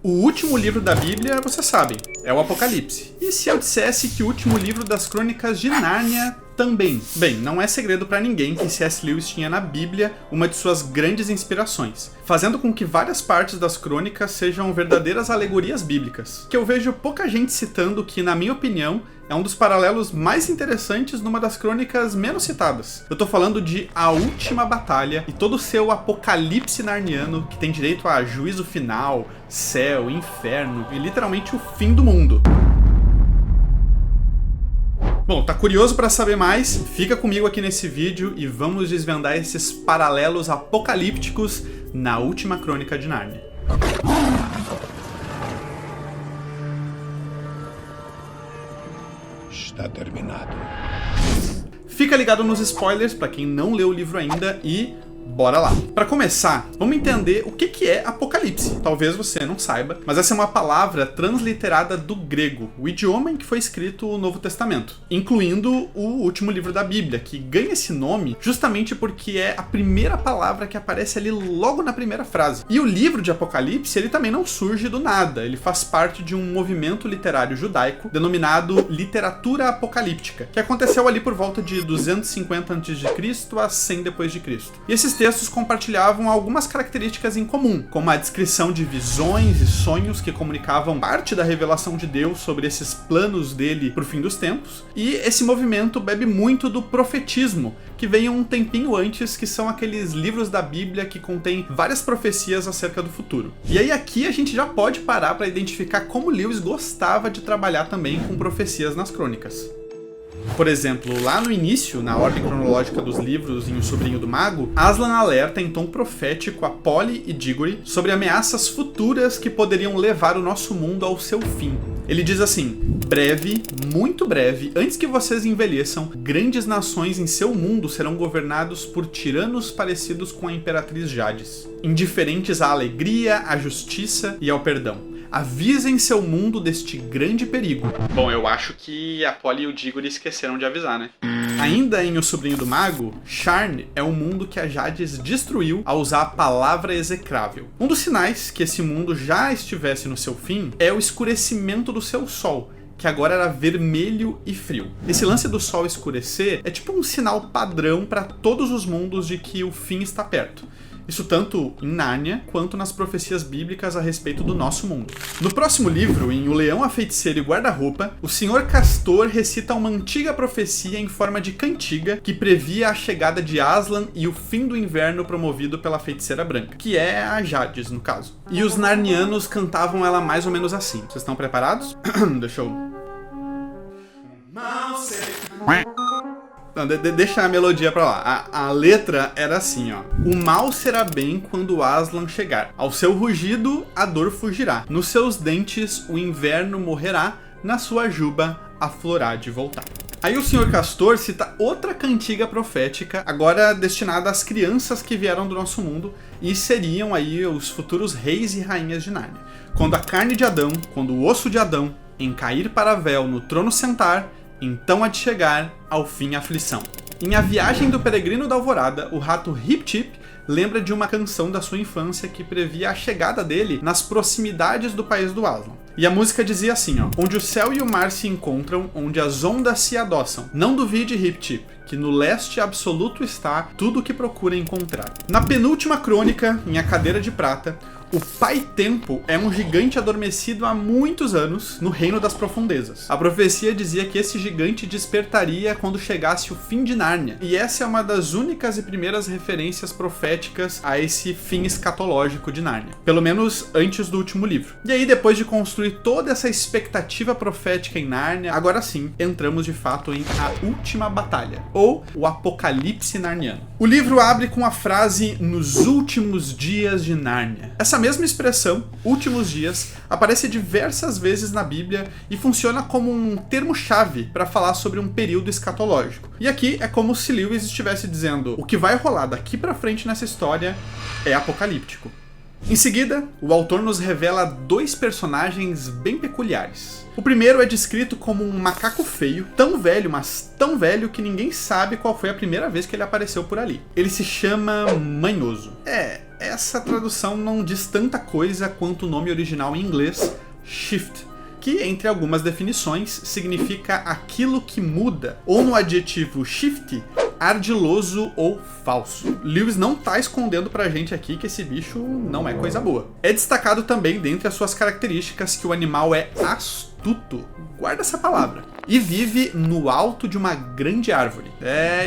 O último livro da Bíblia, vocês sabem, é o Apocalipse. E se eu dissesse que o último livro das Crônicas de Nárnia também? Bem, não é segredo para ninguém que C.S. Lewis tinha na Bíblia uma de suas grandes inspirações, fazendo com que várias partes das crônicas sejam verdadeiras alegorias bíblicas, que eu vejo pouca gente citando que, na minha opinião, é um dos paralelos mais interessantes numa das crônicas menos citadas. Eu tô falando de A Última Batalha e todo o seu apocalipse narniano, que tem direito a juízo final, céu, inferno e literalmente o fim do mundo. Bom, tá curioso para saber mais? Fica comigo aqui nesse vídeo e vamos desvendar esses paralelos apocalípticos na última crônica de Nárnia. Está terminado. Fica ligado nos spoilers para quem não leu o livro ainda e bora lá. Para começar, vamos entender o que é Apocalipse. Talvez você não saiba, mas essa é uma palavra transliterada do grego, o idioma em que foi escrito o Novo Testamento, incluindo o último livro da Bíblia, que ganha esse nome justamente porque é a primeira palavra que aparece ali logo na primeira frase. E o livro de Apocalipse, ele também não surge do nada, ele faz parte de um movimento literário judaico denominado literatura apocalíptica, que aconteceu ali por volta de 250 a.C. a 100 d.C. E esses textos compartilhavam algumas características em comum, como a descrição de visões e sonhos que comunicavam parte da revelação de Deus sobre esses planos dele pro fim dos tempos, e esse movimento bebe muito do profetismo, que veio um tempinho antes, que são aqueles livros da Bíblia que contêm várias profecias acerca do futuro. E aí aqui a gente já pode parar para identificar como Lewis gostava de trabalhar também com profecias nas crônicas. Por exemplo, lá no início, na ordem cronológica dos livros em O Sobrinho do Mago, Aslan alerta em tom profético a Polly e Digory sobre ameaças futuras que poderiam levar o nosso mundo ao seu fim. Ele diz assim: breve, muito breve, antes que vocês envelheçam, grandes nações em seu mundo serão governados por tiranos parecidos com a Imperatriz Jades, indiferentes à alegria, à justiça e ao perdão. Avisem seu mundo deste grande perigo. Bom, eu acho que a Polly e o Digory esqueceram de avisar, né? Ainda em O Sobrinho do Mago, Sharn é o mundo que a Jades destruiu ao usar a palavra execrável. Um dos sinais que esse mundo já estivesse no seu fim é o escurecimento do seu sol, que agora era vermelho e frio. Esse lance do sol escurecer é tipo um sinal padrão para todos os mundos de que o fim está perto. Isso tanto em Nárnia, quanto nas profecias bíblicas a respeito do nosso mundo. No próximo livro, em O Leão, a Feiticeira e o Guarda-Roupa, o Sr. Castor recita uma antiga profecia em forma de cantiga que previa a chegada de Aslan e o fim do inverno promovido pela Feiticeira Branca, que é a Jades, no caso. E os narnianos cantavam ela mais ou menos assim. Vocês estão preparados? Deixa eu... Não, deixa a melodia pra lá. A letra era assim, ó. O mal será bem quando Aslan chegar. Ao seu rugido, a dor fugirá. Nos seus dentes, o inverno morrerá. Na sua juba, a flor há de voltar. Aí o Sr. Castor cita outra cantiga profética, agora destinada às crianças que vieram do nosso mundo e seriam aí os futuros reis e rainhas de Nárnia. Quando a carne de Adão, quando o osso de Adão, em cair para véu no trono sentar, então há de chegar ao fim a aflição. Em A Viagem do Peregrino da Alvorada, o rato Hip-Tip lembra de uma canção da sua infância que previa a chegada dele nas proximidades do país do Aslan. E a música dizia assim, ó: onde o céu e o mar se encontram, onde as ondas se adoçam. Não duvide, Hip-Tip, que no leste absoluto está tudo o que procura encontrar. Na penúltima crônica, em A Cadeira de Prata, o Pai Tempo é um gigante adormecido há muitos anos no reino das profundezas. A profecia dizia que esse gigante despertaria quando chegasse o fim de Nárnia. E essa é uma das únicas e primeiras referências proféticas a esse fim escatológico de Nárnia. Pelo menos antes do último livro. E aí, depois de construir toda essa expectativa profética em Nárnia, agora sim, entramos de fato em A Última Batalha, ou o Apocalipse Narniano. O livro abre com a frase "nos últimos dias de Nárnia". Essa mesma expressão, últimos dias, aparece diversas vezes na Bíblia e funciona como um termo-chave para falar sobre um período escatológico. E aqui é como se Lewis estivesse dizendo: o que vai rolar daqui para frente nessa história é apocalíptico. Em seguida, o autor nos revela dois personagens bem peculiares. O primeiro é descrito como um macaco feio, tão velho, mas tão velho que ninguém sabe qual foi a primeira vez que ele apareceu por ali. Ele se chama Manhoso. essa tradução não diz tanta coisa quanto o nome original em inglês, shift, que, entre algumas definições, significa aquilo que muda, ou no adjetivo shifty, ardiloso ou falso. Lewis não tá escondendo pra gente aqui que esse bicho não é coisa boa. É destacado também dentre as suas características que o animal é astuto, guarda essa palavra, e vive no alto de uma grande árvore.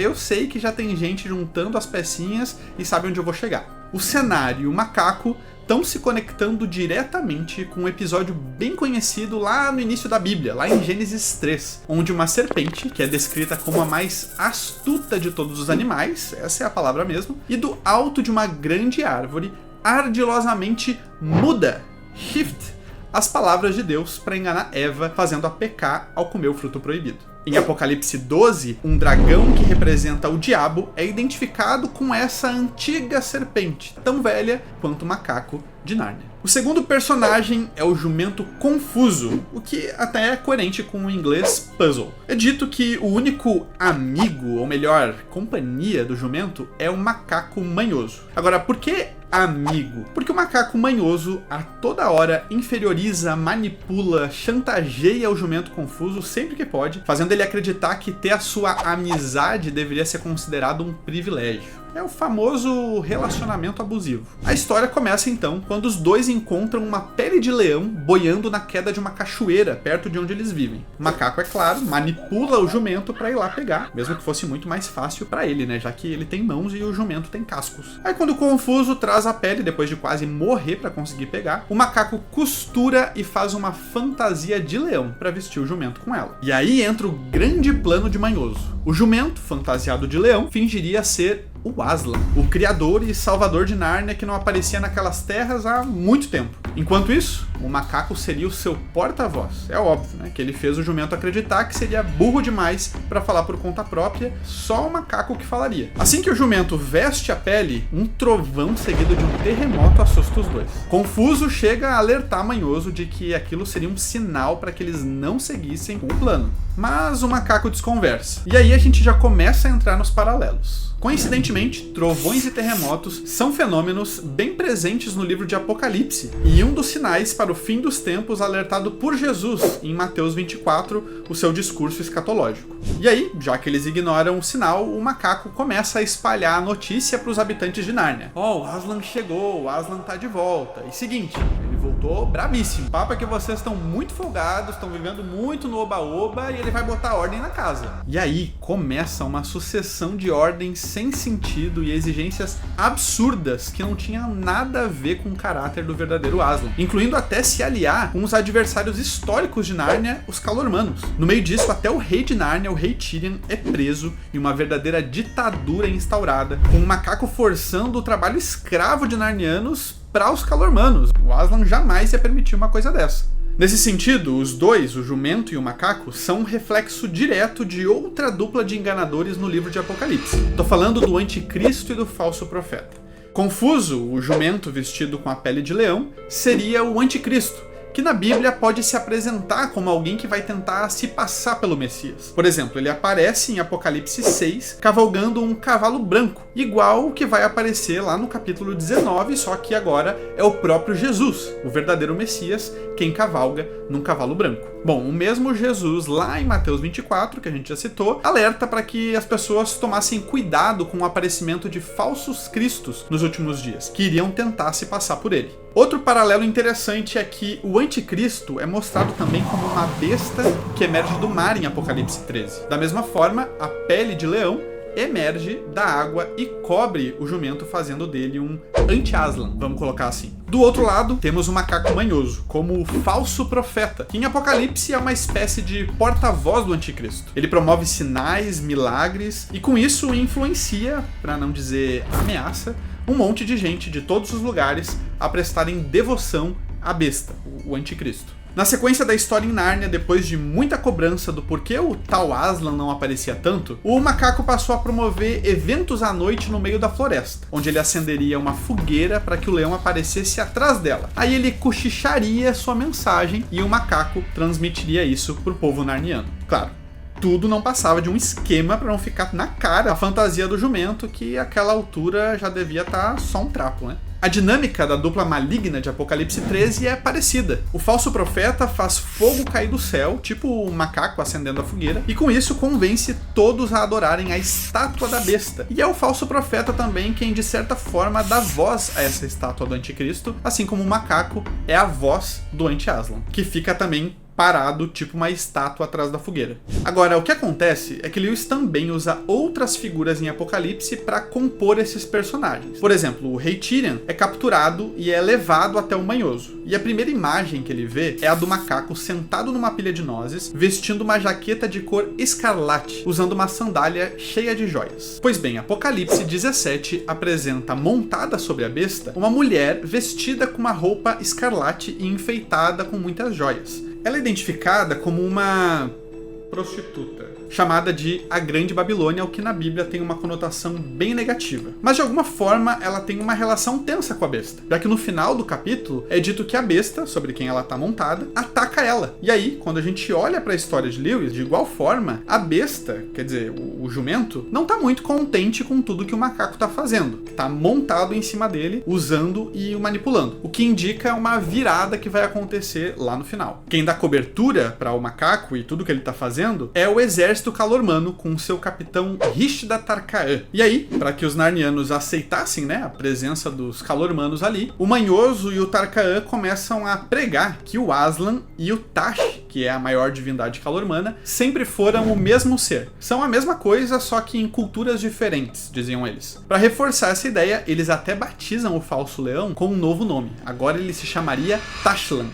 Eu sei que já tem gente juntando as pecinhas e sabe onde eu vou chegar. O cenário e o macaco estão se conectando diretamente com um episódio bem conhecido lá no início da Bíblia, lá em Gênesis 3, onde uma serpente, que é descrita como a mais astuta de todos os animais, essa é a palavra mesmo, e do alto de uma grande árvore, ardilosamente muda, shift, as palavras de Deus para enganar Eva, fazendo-a pecar ao comer o fruto proibido. Em Apocalipse 12, um dragão que representa o diabo é identificado com essa antiga serpente, tão velha quanto o macaco de Nárnia. O segundo personagem é o jumento confuso, o que até é coerente com o inglês puzzle. É dito que o único amigo, ou melhor, companhia do jumento é o macaco manhoso. Agora, por que amigo? Porque o macaco manhoso a toda hora inferioriza, manipula, chantageia o jumento confuso sempre que pode, fazendo ele acreditar que ter a sua amizade deveria ser considerado um privilégio. É o famoso relacionamento abusivo. A história começa então quando os dois encontram uma pele de leão boiando na queda de uma cachoeira perto de onde eles vivem. O macaco, é claro, manipula o jumento para ir lá pegar, mesmo que fosse muito mais fácil para ele, né, já que ele tem mãos e o jumento tem cascos. Aí quando o confuso traz a pele depois de quase morrer para conseguir pegar, o macaco costura e faz uma fantasia de leão para vestir o jumento com ela. E aí entra o grande plano de Manhoso. O jumento, fantasiado de leão, fingiria ser o Aslan, o criador e salvador de Nárnia que não aparecia naquelas terras há muito tempo. Enquanto isso, o macaco seria o seu porta-voz. É óbvio, né, que ele fez o jumento acreditar que seria burro demais para falar por conta própria, só o macaco que falaria. Assim que o jumento veste a pele, um trovão seguido de um terremoto assusta os dois. Confuso chega a alertar Manhoso de que aquilo seria um sinal para que eles não seguissem o plano. Mas o macaco desconversa. E aí a gente já começa a entrar nos paralelos. Coincidentemente, trovões e terremotos são fenômenos bem presentes no livro de Apocalipse e um dos sinais para o fim dos tempos alertado por Jesus em Mateus 24, o seu discurso escatológico. E aí, já que eles ignoram o sinal, o macaco começa a espalhar a notícia para os habitantes de Nárnia. O Aslan chegou, o Aslan tá de volta. E seguinte, ele voltou bravíssimo. O papo é que vocês estão muito folgados, estão vivendo muito no oba-oba e ele vai botar ordem na casa. E aí começa uma sucessão de ordens sem sentido e exigências absurdas que não tinham nada a ver com o caráter do verdadeiro Aslan, incluindo até se aliar com os adversários históricos de Nárnia, os Calormanos. No meio disso, até o rei de Nárnia, o rei Tirian, é preso e uma verdadeira ditadura é instaurada, com o macaco forçando o trabalho escravo de narnianos para os Calormanos. O Aslan jamais ia permitir uma coisa dessa. Nesse sentido, os dois, o jumento e o macaco, são um reflexo direto de outra dupla de enganadores no livro de Apocalipse. Tô falando do anticristo e do falso profeta. Confuso, o jumento vestido com a pele de leão, seria o anticristo, que na Bíblia pode se apresentar como alguém que vai tentar se passar pelo Messias. Por exemplo, ele aparece em Apocalipse 6 cavalgando um cavalo branco, igual o que vai aparecer lá no capítulo 19, só que agora é o próprio Jesus, o verdadeiro Messias, quem cavalga num cavalo branco. Bom, o mesmo Jesus lá em Mateus 24, que a gente já citou, alerta para que as pessoas tomassem cuidado com o aparecimento de falsos cristos nos últimos dias, que iriam tentar se passar por ele. Outro paralelo interessante é que o anticristo é mostrado também como uma besta que emerge do mar em Apocalipse 13. Da mesma forma, a pele de leão emerge da água e cobre o jumento, fazendo dele um anti-Aslan, vamos colocar assim. Do outro lado, temos o macaco manhoso, como o falso profeta, que em Apocalipse é uma espécie de porta-voz do anticristo. Ele promove sinais, milagres e com isso influencia, para não dizer ameaça, um monte de gente de todos os lugares a prestarem devoção à besta, o anticristo. Na sequência da história em Nárnia, depois de muita cobrança do porquê o tal Aslan não aparecia tanto, o macaco passou a promover eventos à noite no meio da floresta, onde ele acenderia uma fogueira para que o leão aparecesse atrás dela. Aí ele cochicharia sua mensagem e o macaco transmitiria isso pro povo narniano. Claro, tudo não passava de um esquema para não ficar na cara a fantasia do jumento, que àquela altura já devia estar só um trapo, né? A dinâmica da dupla maligna de Apocalipse 13 é parecida. O falso profeta faz fogo cair do céu, tipo um macaco acendendo a fogueira, e com isso convence todos a adorarem a estátua da besta. E é o falso profeta também quem, de certa forma, dá voz a essa estátua do anticristo, assim como o macaco é a voz do anti-Aslan, que fica também parado, tipo uma estátua atrás da fogueira. Agora, o que acontece é que Lewis também usa outras figuras em Apocalipse para compor esses personagens. Por exemplo, o rei Tyrion é capturado e é levado até o Manhoso. E a primeira imagem que ele vê é a do macaco sentado numa pilha de nozes, vestindo uma jaqueta de cor escarlate, usando uma sandália cheia de joias. Pois bem, Apocalipse 17 apresenta, montada sobre a besta, uma mulher vestida com uma roupa escarlate e enfeitada com muitas joias. Ela é identificada como uma prostituta, chamada de a Grande Babilônia, o que na Bíblia tem uma conotação bem negativa. Mas de alguma forma ela tem uma relação tensa com a besta, já que no final do capítulo é dito que a besta, sobre quem ela está montada, ataca ela. E aí, quando a gente olha para a história de Lewis, de igual forma, a besta, quer dizer, o jumento, não está muito contente com tudo que o macaco está fazendo. Está montado em cima dele, usando e o manipulando, o que indica uma virada que vai acontecer lá no final. Quem dá cobertura para o macaco e tudo que ele está fazendo é o exército calormano com seu capitão Rishtha Tarkaan. E aí, para que os narnianos aceitassem, né, a presença dos calormanos ali, o Manhoso e o Tarkaan começam a pregar que o Aslan e o Tash, que é a maior divindade calormana, sempre foram o mesmo ser. São a mesma coisa, só que em culturas diferentes, diziam eles. Para reforçar essa ideia, eles até batizam o falso leão com um novo nome. Agora ele se chamaria Tashlan.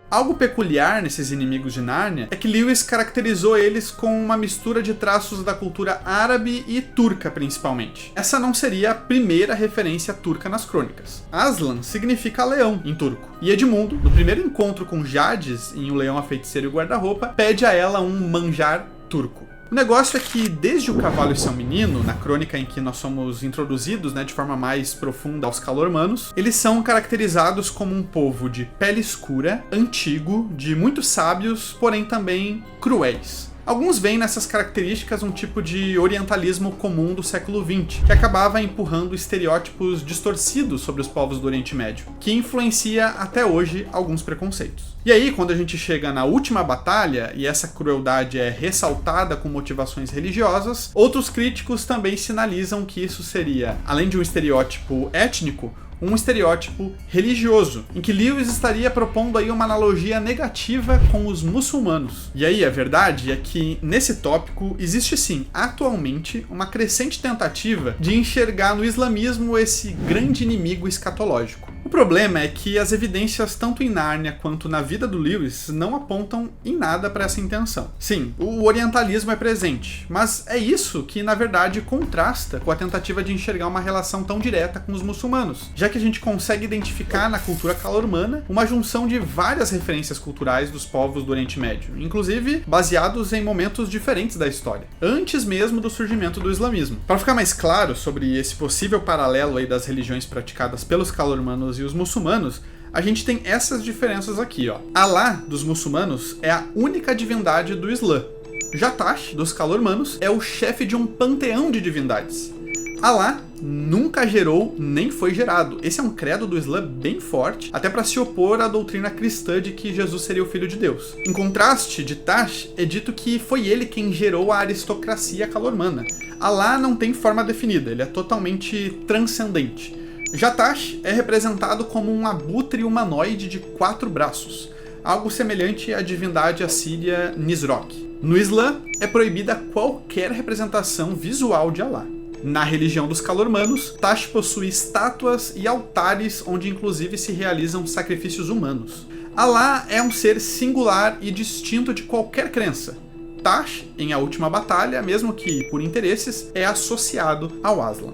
Algo peculiar nesses inimigos de Nárnia é que Lewis caracterizou eles com uma mistura de traços da cultura árabe e turca, principalmente. Essa não seria a primeira referência turca nas crônicas. Aslan significa leão em turco, e Edmundo, no primeiro encontro com Jadis em O Leão, a Feiticeira e o Guarda-Roupa, pede a ela um manjar turco. O negócio é que, desde O Cavalo e Seu Menino, na crônica em que nós somos introduzidos, né, de forma mais profunda aos calormanos, eles são caracterizados como um povo de pele escura, antigo, de muitos sábios, porém também cruéis. Alguns veem nessas características um tipo de orientalismo comum do século XX, que acabava empurrando estereótipos distorcidos sobre os povos do Oriente Médio, que influencia até hoje alguns preconceitos. E aí, quando a gente chega na última batalha, e essa crueldade é ressaltada com motivações religiosas, outros críticos também sinalizam que isso seria, além de um estereótipo étnico, um estereótipo religioso, em que Lewis estaria propondo aí uma analogia negativa com os muçulmanos. E aí a verdade é que nesse tópico existe sim, atualmente, uma crescente tentativa de enxergar no islamismo esse grande inimigo escatológico. O problema é que as evidências tanto em Nárnia quanto na vida do Lewis não apontam em nada para essa intenção. Sim, o orientalismo é presente, mas é isso que na verdade contrasta com a tentativa de enxergar uma relação tão direta com os muçulmanos, já que a gente consegue identificar na cultura calormana uma junção de várias referências culturais dos povos do Oriente Médio, inclusive baseados em momentos diferentes da história, antes mesmo do surgimento do islamismo. Para ficar mais claro sobre esse possível paralelo aí das religiões praticadas pelos calormanos e os muçulmanos, a gente tem essas diferenças aqui, ó. Alá dos muçulmanos é a única divindade do Islã. Jatash, dos calormanos, é o chefe de um panteão de divindades. Alá nunca gerou nem foi gerado. Esse é um credo do Islã bem forte, até para se opor à doutrina cristã de que Jesus seria o filho de Deus. Em contraste, de Tash é dito que foi ele quem gerou a aristocracia calormana. Alá não tem forma definida, ele é totalmente transcendente. Jatash é representado como um abutre humanoide de 4 braços, algo semelhante à divindade assíria Nisroch. No Islã, é proibida qualquer representação visual de Alá. Na religião dos calormanos, Tash possui estátuas e altares onde inclusive se realizam sacrifícios humanos. Alá é um ser singular e distinto de qualquer crença. Tash, em A Última Batalha, mesmo que por interesses, é associado ao Aslan.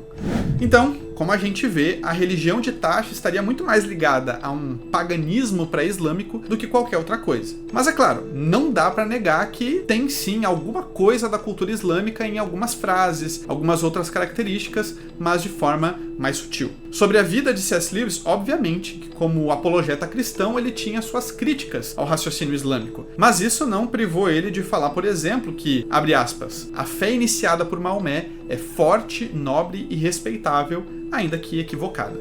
Então, como a gente vê, a religião de Tash estaria muito mais ligada a um paganismo pré-islâmico do que qualquer outra coisa. Mas é claro, não dá para negar que tem sim alguma coisa da cultura islâmica em algumas frases, algumas outras características, mas de forma mais sutil. Sobre a vida de C.S. Lewis, obviamente, que como apologeta cristão, ele tinha suas críticas ao raciocínio islâmico. Mas isso não privou ele de falar, por exemplo, que, abre aspas, a fé iniciada por Maomé é forte, nobre e respeitável, ainda que equivocada.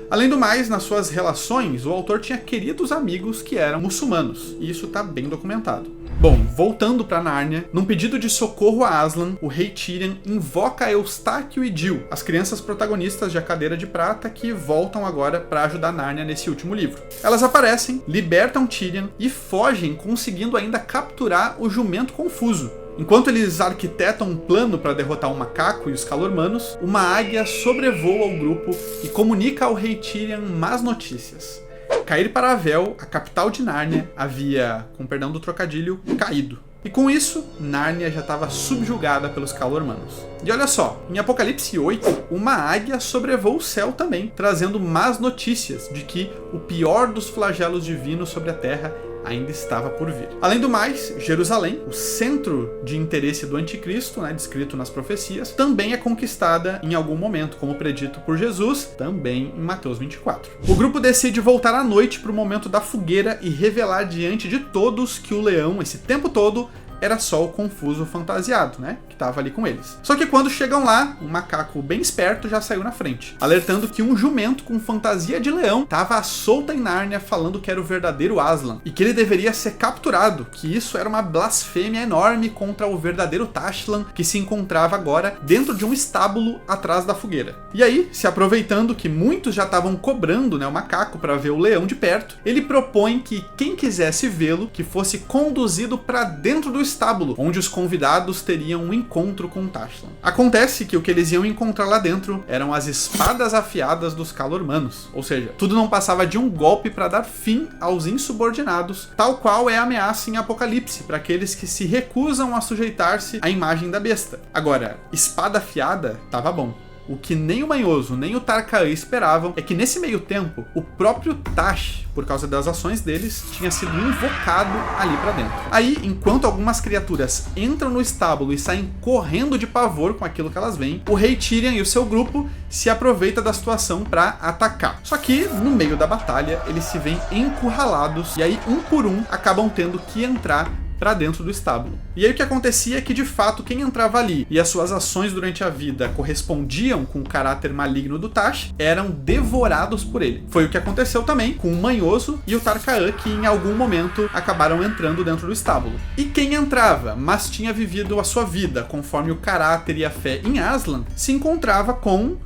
Além do mais, nas suas relações, o autor tinha queridos amigos que eram muçulmanos, e isso está bem documentado. Bom, voltando para Nárnia, num pedido de socorro a Aslan, o rei Tirian invoca Eustáquio e Dil, as crianças protagonistas de A Cadeira de Prata, que voltam agora para ajudar Nárnia nesse último livro. Elas aparecem, libertam Tirian e fogem, conseguindo ainda capturar o jumento confuso. Enquanto eles arquitetam um plano para derrotar o macaco e os calormanos, uma águia sobrevoa o grupo e comunica ao rei Tirian más notícias. Cair Paravel, a capital de Nárnia, havia, com perdão do trocadilho, caído. E com isso, Nárnia já estava subjugada pelos calormanos. E olha só, em Apocalipse 8, uma águia sobrevoa o céu também, trazendo más notícias de que o pior dos flagelos divinos sobre a terra ainda estava por vir. Além do mais, Jerusalém, o centro de interesse do anticristo, descrito nas profecias, também é conquistada em algum momento, como predito por Jesus, também em Mateus 24. O grupo decide voltar à noite para o momento da fogueira e revelar diante de todos que o leão, esse tempo todo, era só o confuso fantasiado, que estava ali com eles. Só que quando chegam lá, um macaco bem esperto já saiu na frente, alertando que um jumento com fantasia de leão estava à solta em Nárnia, falando que era o verdadeiro Aslan, e que ele deveria ser capturado, que isso era uma blasfêmia enorme contra o verdadeiro Tashilan, que se encontrava agora dentro de um estábulo atrás da fogueira. E aí, se aproveitando que muitos já estavam cobrando o macaco para ver o leão de perto, ele propõe que quem quisesse vê-lo, que fosse conduzido para dentro do estábulo, onde os convidados teriam um encontro com Tashilan. Acontece que o que eles iam encontrar lá dentro eram as espadas afiadas dos calormanos, ou seja, tudo não passava de um golpe para dar fim aos insubordinados, tal qual é a ameaça em Apocalipse para aqueles que se recusam a sujeitar-se à imagem da besta. Agora, espada afiada tava bom. O que nem o Manhoso nem o Tarkaã esperavam é que nesse meio tempo, o próprio Tash, por causa das ações deles, tinha sido invocado ali pra dentro. Aí, enquanto algumas criaturas entram no estábulo e saem correndo de pavor com aquilo que elas veem, o rei Tirian e o seu grupo se aproveita da situação pra atacar. Só que, no meio da batalha, eles se veem encurralados e aí, um por um, acabam tendo que entrar para dentro do estábulo. E aí o que acontecia é que, de fato, quem entrava ali e as suas ações durante a vida correspondiam com o caráter maligno do Tash, eram devorados por ele. Foi o que aconteceu também com o Manhoso e o Tarkaã, que em algum momento acabaram entrando dentro do estábulo. E quem entrava, mas tinha vivido a sua vida conforme o caráter e a fé em Aslan, se encontrava com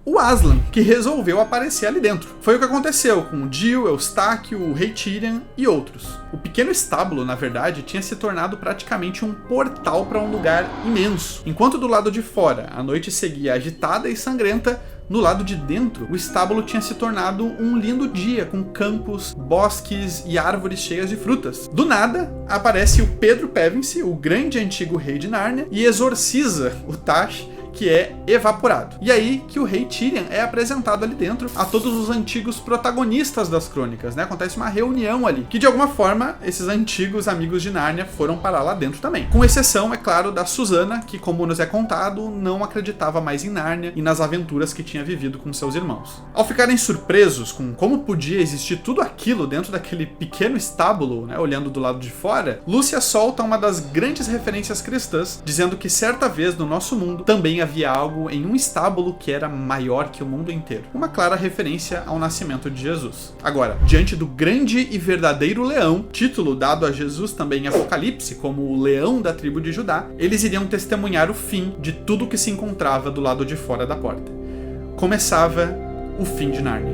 o Aslan, que resolveu aparecer ali dentro. Foi o que aconteceu com Dil, Eustáquio, o rei Tirian e outros. O pequeno estábulo, na verdade, tinha se tornado praticamente um portal para um lugar imenso. Enquanto do lado de fora a noite seguia agitada e sangrenta, no lado de dentro, o estábulo tinha se tornado um lindo dia, com campos, bosques e árvores cheias de frutas. Do nada, aparece o Pedro Pevensey, o grande antigo rei de Nárnia, e exorciza o Tash, que é evaporado. E aí que o rei Tirian é apresentado ali dentro a todos os antigos protagonistas das crônicas, Acontece uma reunião ali, que de alguma forma esses antigos amigos de Nárnia foram parar lá dentro também. Com exceção, é claro, da Susana, que, como nos é contado, não acreditava mais em Nárnia e nas aventuras que tinha vivido com seus irmãos. Ao ficarem surpresos com como podia existir tudo aquilo dentro daquele pequeno estábulo, olhando do lado de fora, Lúcia solta uma das grandes referências cristãs, dizendo que certa vez no nosso mundo também havia algo em um estábulo que era maior que o mundo inteiro. Uma clara referência ao nascimento de Jesus. Agora, diante do grande e verdadeiro leão, título dado a Jesus também em Apocalipse como o leão da tribo de Judá, eles iriam testemunhar o fim de tudo que se encontrava do lado de fora da porta. Começava o fim de Nárnia.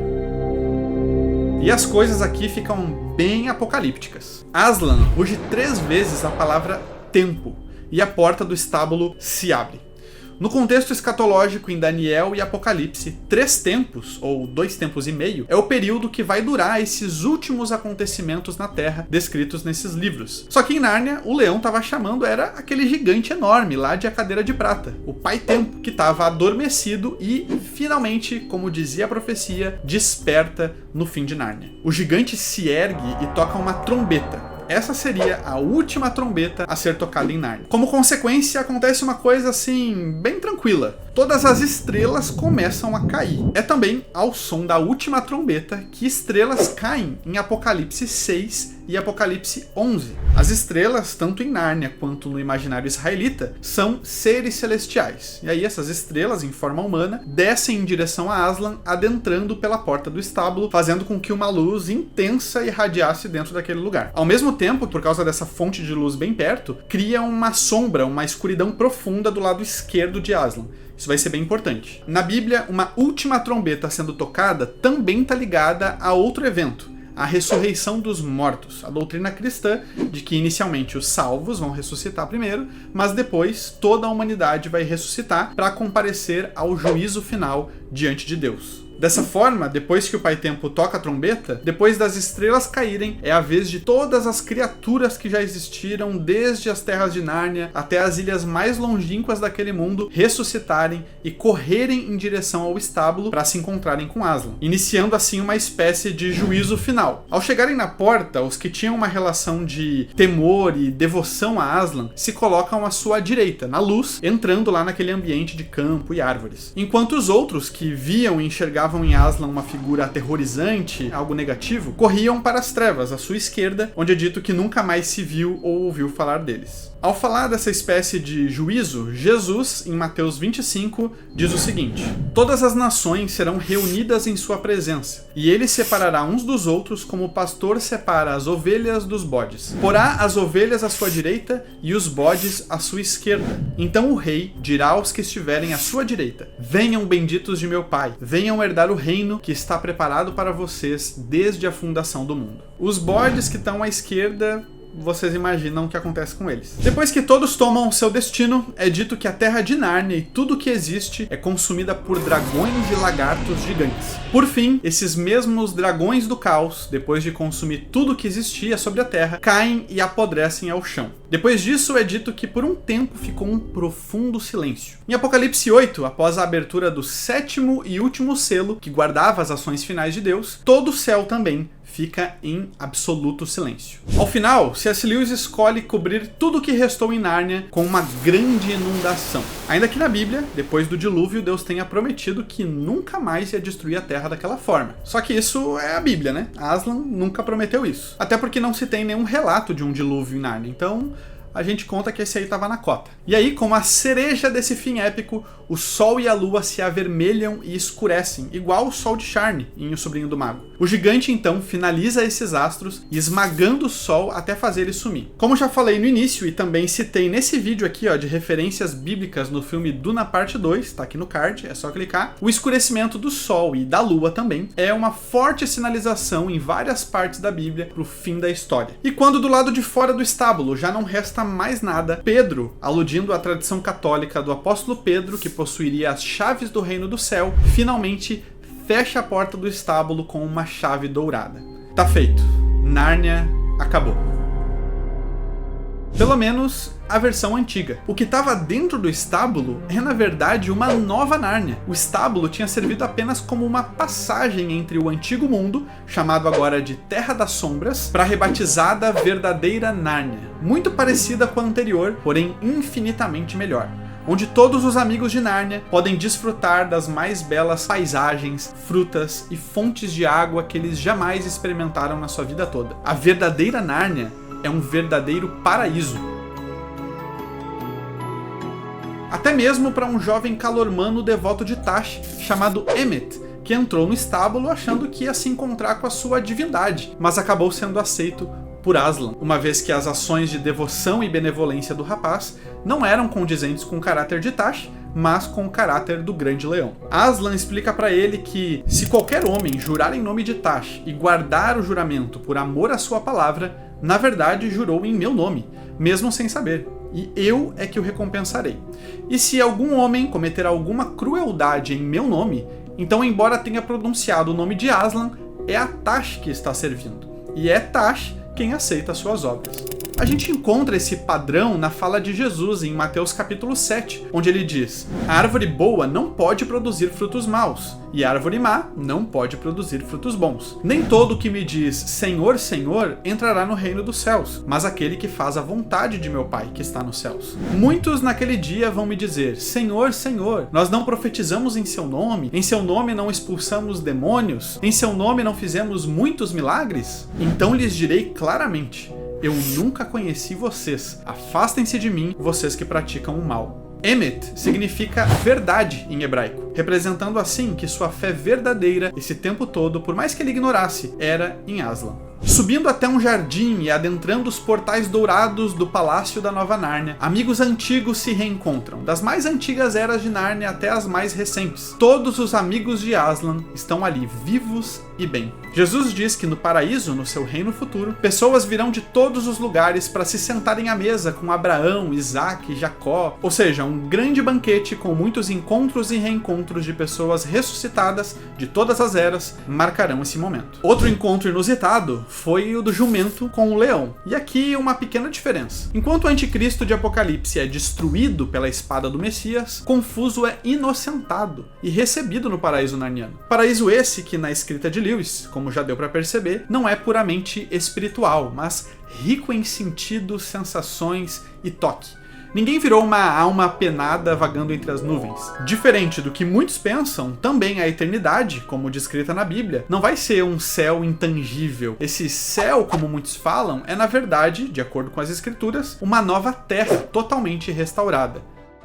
E as coisas aqui ficam bem apocalípticas. Aslan ruge 3 vezes a palavra tempo, e a porta do estábulo se abre. No contexto escatológico em Daniel e Apocalipse, 3 tempos, ou 2 tempos e meio, é o período que vai durar esses últimos acontecimentos na Terra descritos nesses livros. Só que em Nárnia, o leão estava chamando era aquele gigante enorme lá de A Cadeira de Prata, o Pai Tempo, que estava adormecido e, finalmente, como dizia a profecia, desperta no fim de Nárnia. O gigante se ergue e toca uma trombeta. Essa seria a última trombeta a ser tocada em Nárnia. Como consequência, acontece uma coisa assim, bem tranquila. todas as estrelas começam a cair. É também ao som da última trombeta que estrelas caem em Apocalipse 6 e Apocalipse 11. As estrelas, tanto em Nárnia quanto no imaginário israelita, são seres celestiais. E aí essas estrelas, em forma humana, descem em direção a Aslan, adentrando pela porta do estábulo, fazendo com que uma luz intensa irradiasse dentro daquele lugar. Ao mesmo tempo, por causa dessa fonte de luz bem perto, cria uma sombra, uma escuridão profunda do lado esquerdo de Aslan. Isso vai ser bem importante. Na Bíblia, uma última trombeta sendo tocada também está ligada a outro evento, a ressurreição dos mortos, a doutrina cristã de que inicialmente os salvos vão ressuscitar primeiro, mas depois toda a humanidade vai ressuscitar para comparecer ao juízo final diante de Deus. Dessa forma, depois que o Pai Tempo toca a trombeta, depois das estrelas caírem, é a vez de todas as criaturas que já existiram desde as terras de Nárnia até as ilhas mais longínquas daquele mundo ressuscitarem e correrem em direção ao estábulo para se encontrarem com Aslan, iniciando assim uma espécie de juízo final. Ao chegarem na porta, os que tinham uma relação de temor e devoção a Aslan se colocam à sua direita, na luz, entrando lá naquele ambiente de campo e árvores. Enquanto os outros, que viam e enxergavam em Aslan uma figura aterrorizante, algo negativo, corriam para as trevas, à sua esquerda, onde é dito que nunca mais se viu ou ouviu falar deles. Ao falar dessa espécie de juízo, Jesus, em Mateus 25, diz o seguinte: todas as nações serão reunidas em sua presença, e ele separará uns dos outros como o pastor separa as ovelhas dos bodes. Porá as ovelhas à sua direita e os bodes à sua esquerda. Então o rei dirá aos que estiverem à sua direita: venham benditos de meu Pai, venham herdar o reino que está preparado para vocês desde a fundação do mundo. Os bodes que estão à esquerda, vocês imaginam o que acontece com eles. Depois que todos tomam o seu destino, é dito que a terra de Nárnia e tudo o que existe é consumida por dragões e lagartos gigantes. Por fim, esses mesmos dragões do caos, depois de consumir tudo o que existia sobre a terra, caem e apodrecem ao chão. Depois disso, é dito que por um tempo ficou um profundo silêncio. Em Apocalipse 8, após a abertura do 7º e último selo, que guardava as ações finais de Deus, todo o céu também fica em absoluto silêncio. Ao final, C.S. Lewis escolhe cobrir tudo o que restou em Nárnia com uma grande inundação. Ainda que na Bíblia, depois do dilúvio, Deus tenha prometido que nunca mais ia destruir a terra daquela forma. Só que isso é a Bíblia, né? Aslan nunca prometeu isso. Até porque não se tem nenhum relato de um dilúvio em Nárnia. Então, a gente conta que esse aí tava na cota. E aí, como a cereja desse fim épico, o sol e a lua se avermelham e escurecem, igual o sol de Sharn em O Sobrinho do Mago. O gigante, então, finaliza esses astros, esmagando o sol até fazer ele sumir. Como já falei no início e também citei nesse vídeo aqui, ó, de referências bíblicas no filme Duna Parte 2, tá aqui no card, é só clicar. O escurecimento do sol e da lua também é uma forte sinalização em várias partes da Bíblia pro fim da história. E quando do lado de fora do estábulo já não resta mais nada, Pedro, aludindo à tradição católica do apóstolo Pedro, que possuiria as chaves do reino do céu, finalmente fecha a porta do estábulo com uma chave dourada. Tá feito. Nárnia acabou. Pelo menos a versão antiga. O que estava dentro do estábulo é, na verdade, uma nova Nárnia. O estábulo tinha servido apenas como uma passagem entre o antigo mundo, chamado agora de Terra das Sombras, para a rebatizada verdadeira Nárnia. Muito parecida com a anterior, porém infinitamente melhor, onde todos os amigos de Nárnia podem desfrutar das mais belas paisagens, frutas e fontes de água que eles jamais experimentaram na sua vida toda. A verdadeira Nárnia é um verdadeiro paraíso. Até mesmo para um jovem calormano devoto de Tash chamado Emmet, que entrou no estábulo achando que ia se encontrar com a sua divindade, mas acabou sendo aceito por Aslan, uma vez que as ações de devoção e benevolência do rapaz não eram condizentes com o caráter de Tash, mas com o caráter do Grande Leão. Aslan explica para ele que, se qualquer homem jurar em nome de Tash e guardar o juramento por amor à sua palavra, na verdade jurou em meu nome, mesmo sem saber, e eu é que o recompensarei. E se algum homem cometer alguma crueldade em meu nome, então, embora tenha pronunciado o nome de Aslan, é a Tash que está servindo, e é Tash quem aceita suas obras. A gente encontra esse padrão na fala de Jesus em Mateus capítulo 7, onde ele diz: a árvore boa não pode produzir frutos maus, e a árvore má não pode produzir frutos bons. Nem todo que me diz Senhor, Senhor entrará no reino dos céus, mas aquele que faz a vontade de meu Pai que está nos céus. Muitos naquele dia vão me dizer: Senhor, Senhor, nós não profetizamos em seu nome? Em seu nome não expulsamos demônios? Em seu nome não fizemos muitos milagres? Então lhes direi claramente: eu nunca conheci vocês. Afastem-se de mim, vocês que praticam o mal. Emet significa verdade em hebraico, representando assim que sua fé verdadeira esse tempo todo, por mais que ele ignorasse, era em Aslan. Subindo até um jardim e adentrando os portais dourados do Palácio da Nova Nárnia, amigos antigos se reencontram, das mais antigas eras de Nárnia até as mais recentes. Todos os amigos de Aslan estão ali, vivos e bem. Jesus diz que no paraíso, no seu reino futuro, pessoas virão de todos os lugares para se sentarem à mesa com Abraão, Isaac e Jacó, ou seja, um grande banquete com muitos encontros e reencontros de pessoas ressuscitadas de todas as eras marcarão esse momento. Outro encontro inusitado foi o do jumento com o leão. E aqui uma pequena diferença. Enquanto o anticristo de Apocalipse é destruído pela espada do Messias, Confuso é inocentado e recebido no paraíso narniano. Paraíso esse que, na escrita de Lewis, como já deu para perceber, não é puramente espiritual, mas rico em sentidos, sensações e toque. Ninguém virou uma alma penada vagando entre as nuvens. Diferente do que muitos pensam, também a eternidade, como descrita na Bíblia, não vai ser um céu intangível. Esse céu, como muitos falam, é na verdade, de acordo com as escrituras, uma nova terra totalmente restaurada.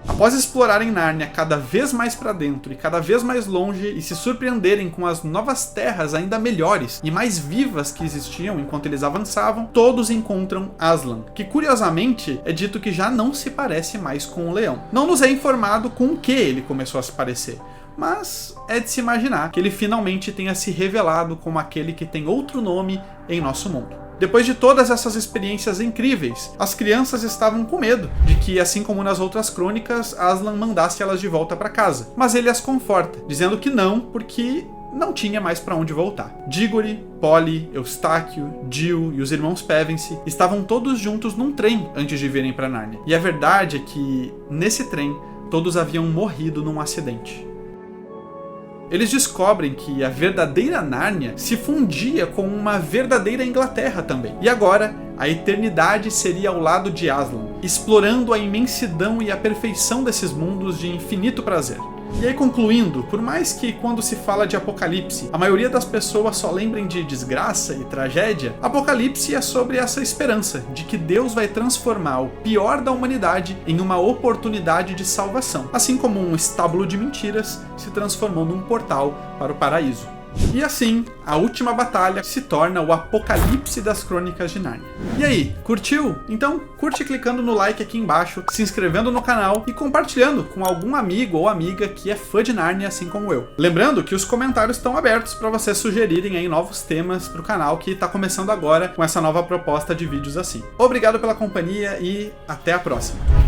Após explorarem Nárnia cada vez mais para dentro e cada vez mais longe e se surpreenderem com as novas terras ainda melhores e mais vivas que existiam enquanto eles avançavam, todos encontram Aslan, que curiosamente é dito que já não se parece mais com o leão. Não nos é informado com o que ele começou a se parecer, mas é de se imaginar que ele finalmente tenha se revelado como aquele que tem outro nome em nosso mundo. Depois de todas essas experiências incríveis, as crianças estavam com medo de que, assim como nas outras crônicas, Aslan mandasse elas de volta para casa. Mas ele as conforta, dizendo que não, porque não tinha mais para onde voltar. Diggory, Polly, Eustáquio, Jill e os irmãos Pevensey estavam todos juntos num trem antes de virem para Nárnia. E a verdade é que, nesse trem, todos haviam morrido num acidente. Eles descobrem que a verdadeira Nárnia se fundia com uma verdadeira Inglaterra também. E agora, a eternidade seria ao lado de Aslan, explorando a imensidão e a perfeição desses mundos de infinito prazer. E aí, concluindo, por mais que quando se fala de Apocalipse, a maioria das pessoas só lembrem de desgraça e tragédia, Apocalipse é sobre essa esperança de que Deus vai transformar o pior da humanidade em uma oportunidade de salvação, assim como um estábulo de mentiras se transformou num portal para o paraíso. E assim, a última batalha se torna o Apocalipse das Crônicas de Nárnia. E aí, curtiu? Então curte clicando no like aqui embaixo, se inscrevendo no canal e compartilhando com algum amigo ou amiga que é fã de Nárnia assim como eu. Lembrando que os comentários estão abertos para vocês sugerirem aí novos temas para o canal que está começando agora com essa nova proposta de vídeos assim. Obrigado pela companhia e até a próxima!